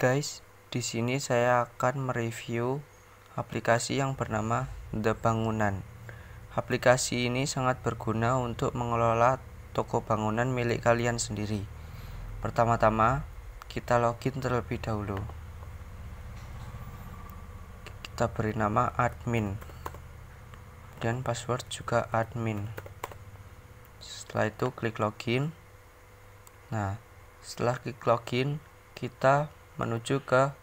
guys, di sini saya akan mereview aplikasi yang bernama The Bangunan. Aplikasi ini sangat berguna untuk mengelola toko bangunan milik kalian sendiri. Pertama-tama, kita login terlebih dahulu. Kita beri nama admin, dan password juga admin. Setelah itu klik login. Nah, setelah klik login, kita menuju ke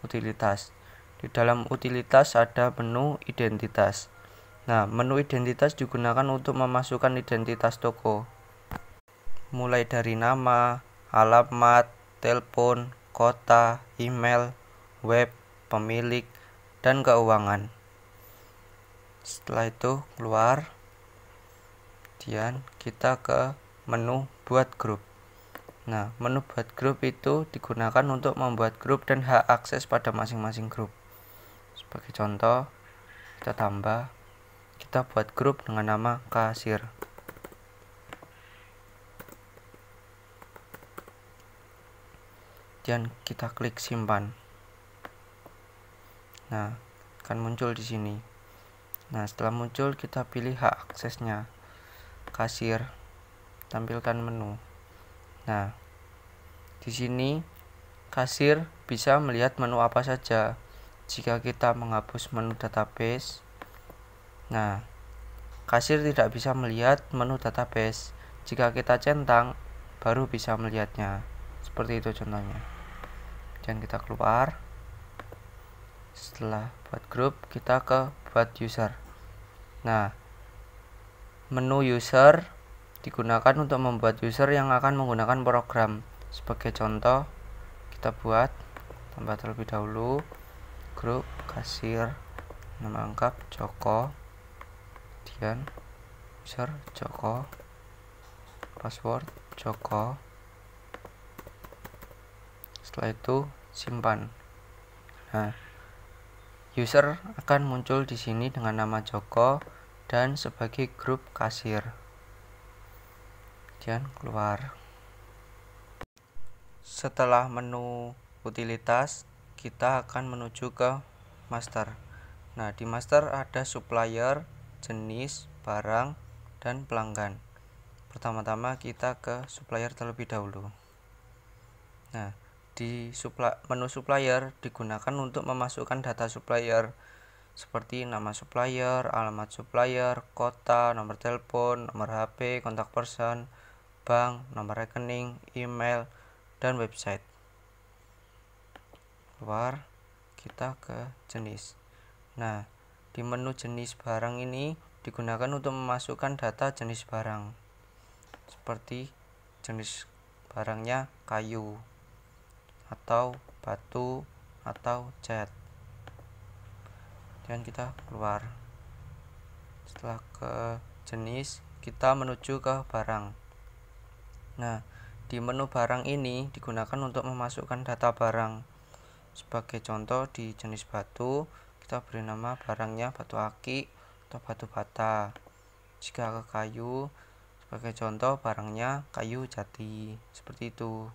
utilitas. Di dalam utilitas ada menu identitas. Nah, menu identitas digunakan untuk memasukkan identitas toko, mulai dari nama, alamat, telepon, kota, email, web, pemilik, dan keuangan. Setelah itu keluar, kemudian kita ke menu buat grup. Nah, menu buat grup itu digunakan untuk membuat grup dan hak akses pada masing-masing grup. Sebagai contoh, kita buat grup dengan nama kasir. Dan kita klik simpan. Nah, akan muncul di sini. Nah, setelah muncul kita pilih hak aksesnya. Kasir, tampilkan menu. Nah, di sini kasir bisa melihat menu apa saja. Jika kita menghapus menu database, nah, kasir tidak bisa melihat menu database. Jika kita centang, baru bisa melihatnya. Seperti itu contohnya. Dan kita keluar. Setelah buat grup, kita ke buat user. Nah, menu user digunakan untuk membuat user yang akan menggunakan program. Sebagai contoh, kita buat tambah terlebih dahulu grup kasir, nama lengkap Joko, kemudian user Joko, password Joko. Setelah itu simpan. Nah, user akan muncul di sini dengan nama Joko dan sebagai grup kasir. Kemudian keluar. Setelah menu utilitas, kita akan menuju ke master. Nah, di master ada supplier, jenis, barang, dan pelanggan. Pertama-tama kita ke supplier terlebih dahulu. Nah, di menu supplier digunakan untuk memasukkan data supplier seperti nama supplier, alamat supplier, kota, nomor telepon, nomor HP, kontak person, bank, nomor rekening, email, dan website. Keluar, kita ke jenis. Nah, di menu jenis barang ini digunakan untuk memasukkan data jenis barang, seperti jenis barangnya kayu, atau batu, atau cat. Dan kita keluar. Setelah ke jenis, kita menuju ke barang. Nah, di menu barang ini digunakan untuk memasukkan data barang. Sebagai contoh, di jenis batu, kita beri nama barangnya batu aki atau batu bata. Jika ke kayu, sebagai contoh barangnya kayu jati. Seperti itu.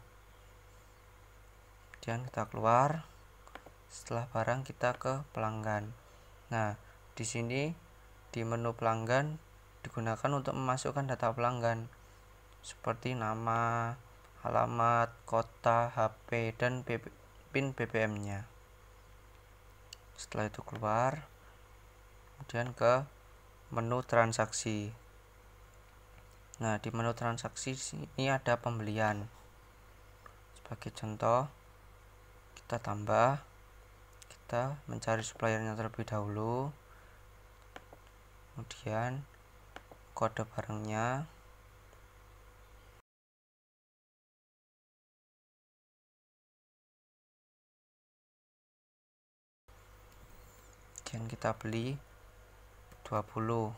Kemudian kita keluar. Setelah barang, kita ke pelanggan. Nah, di sini di menu pelanggan digunakan untuk memasukkan data pelanggan seperti nama, alamat, kota, HP, dan PIN BBM-nya. Setelah itu keluar, kemudian ke menu transaksi. Nah, di menu transaksi ini ada pembelian. Sebagai contoh, kita mencari suppliernya terlebih dahulu, kemudian kode barangnya, dan kita beli 20.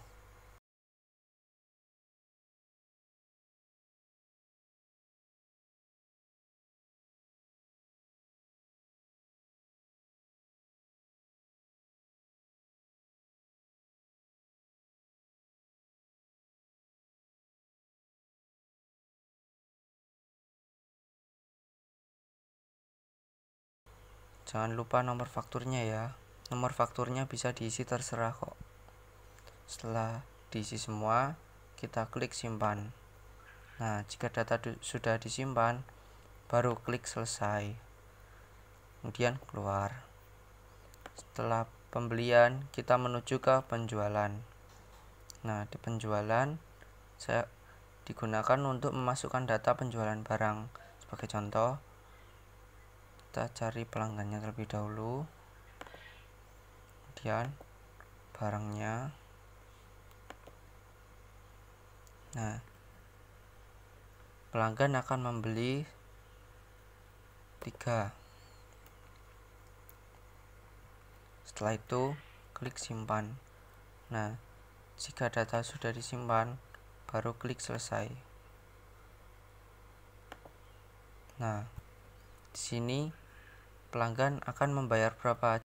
jangan lupa nomor fakturnya ya. Nomor fakturnya bisa diisi terserah kok. Setelah diisi semua, kita klik simpan. Nah, jika data sudah disimpan, baru klik selesai. Kemudian keluar. Setelah pembelian, kita menuju ke penjualan. Nah, di penjualan saya digunakan untuk memasukkan data penjualan barang. Sebagai contoh, kita cari pelanggannya terlebih dahulu, kemudian barangnya. Nah, pelanggan akan membeli 3. Setelah itu klik simpan. Nah, jika data sudah disimpan, baru klik selesai. Nah, di sini pelanggan akan membayar berapa.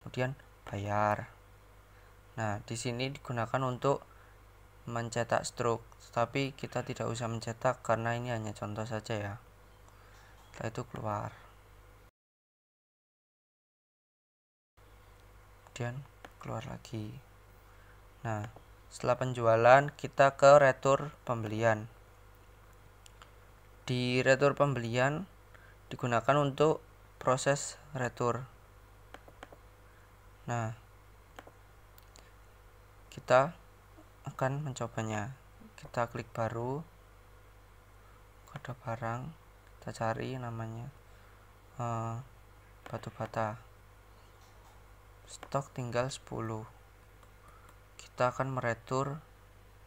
Kemudian bayar. Nah, di sini digunakan untuk mencetak struk, tapi kita tidak usah mencetak karena ini hanya contoh saja ya. Setelah itu keluar. Kemudian keluar lagi. Nah, setelah penjualan kita ke retur pembelian. Di retur pembelian digunakan untuk proses retur. Nah, kita akan mencobanya. Kita klik baru, kode barang, kita cari namanya batu bata, stok tinggal 10. Kita akan meretur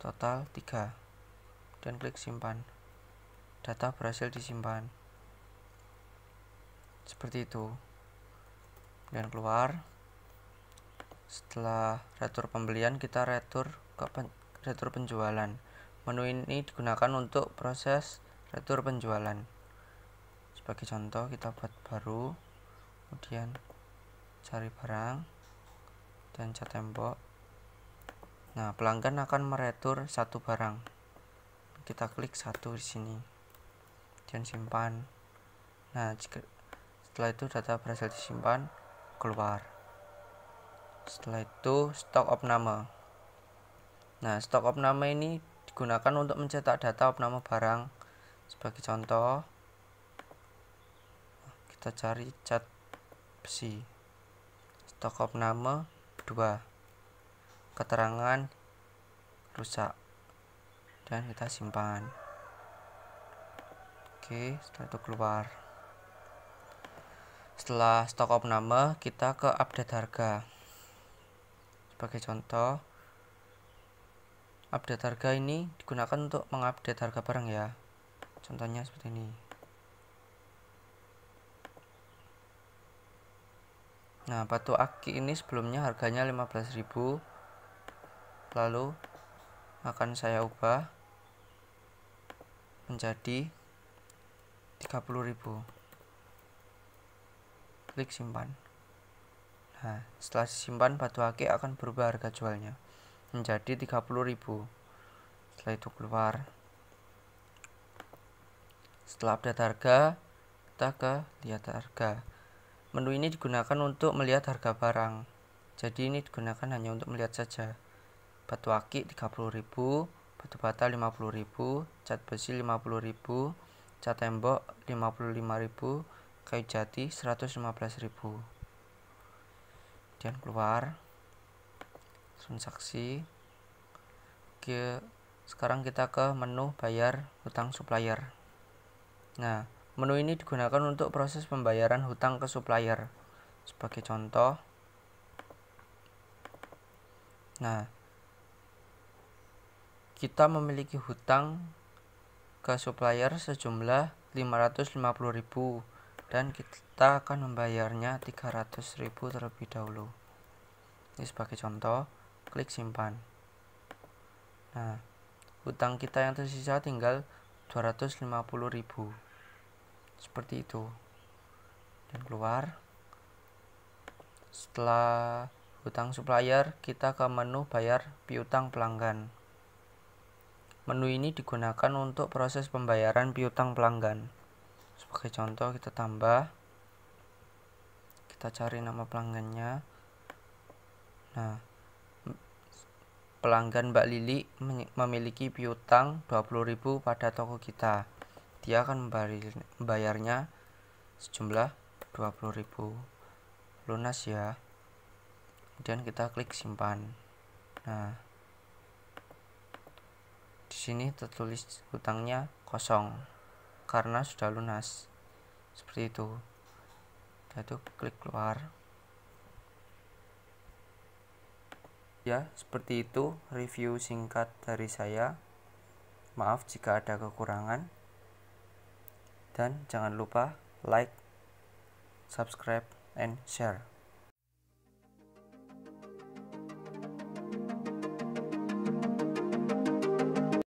total 3 dan klik simpan. Data berhasil disimpan seperti itu. Dan keluar. Setelah retur pembelian, kita retur ke retur penjualan. Menu ini digunakan untuk proses retur penjualan. Sebagai contoh, kita buat baru, kemudian cari barang dan cat tembok. Nah, pelanggan akan meretur 1 barang. Kita klik 1 di sini dan simpan. Nah, setelah itu data berhasil disimpan, keluar. Setelah itu stok opname. Nah, stok opname ini digunakan untuk mencetak data opname barang. Sebagai contoh, kita cari cat besi, stok opname 2, keterangan rusak, dan kita simpan. Oke, setelah itu keluar. Setelah stok opname, kita ke update harga. Sebagai contoh, update harga ini digunakan untuk mengupdate harga barang ya. Contohnya seperti ini. Nah, batu aki ini sebelumnya harganya 15.000. Lalu akan saya ubah menjadi 30.000. Klik simpan. Nah, setelah disimpan, batu aki akan berubah harga jualnya menjadi 30.000. Setelah itu keluar. Setelah update harga, kita ke lihat harga. Menu ini digunakan untuk melihat harga barang. Jadi ini digunakan hanya untuk melihat saja. Batu aki 30.000, batu bata 50.000, cat besi 50.000, cat tembok 55.000, kayu jati 115.000. Kemudian keluar transaksi. Oke, sekarang kita ke menu bayar hutang supplier. Nah, menu ini digunakan untuk proses pembayaran hutang ke supplier. Sebagai contoh, nah, kita memiliki hutang ke supplier sejumlah 550.000 dan kita akan membayarnya 300.000 terlebih dahulu. Ini sebagai contoh, klik simpan. Nah, hutang kita yang tersisa tinggal 250.000. Seperti itu. Dan keluar. Setelah hutang supplier, kita ke menu bayar piutang pelanggan. Menu ini digunakan untuk proses pembayaran piutang pelanggan. Sebagai contoh, kita tambah, kita cari nama pelanggannya. Nah, pelanggan Mbak Lili memiliki piutang 20.000 pada toko kita. Dia akan membayarnya sejumlah 20.000. Lunas ya. Kemudian kita klik simpan. Nah, di sini tertulis hutangnya kosong karena sudah lunas. Seperti itu. Kita klik keluar. Ya, seperti itu review singkat dari saya. Maaf jika ada kekurangan. Dan jangan lupa like, subscribe, and share.